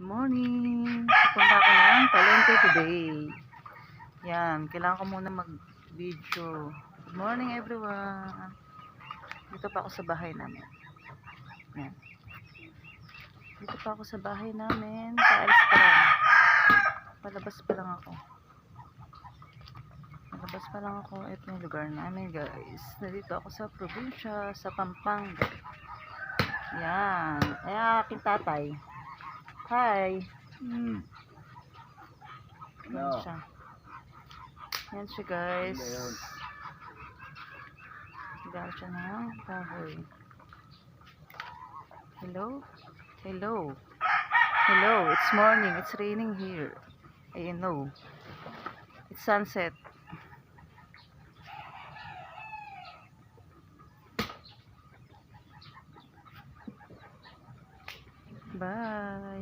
Morning! Pupunta ako ng palengke today. Yan, kailangan ko muna mag-video. Good morning everyone! Dito pa ako sa bahay namin. Yan. Dito pa ako sa bahay namin. Paalis pa lang. Palabas pa lang ako. Palabas pa lang ako. Ito yung lugar namin guys. Nandito ako sa probinsya, sa Pampanga. Yan. Ay, aking tatay. Hi! Yan siya. Yan siya guys. Higaan siya ng kahoy. Hello? Hello? Hello? It's morning. It's raining here. I know. It's sunset. Bye!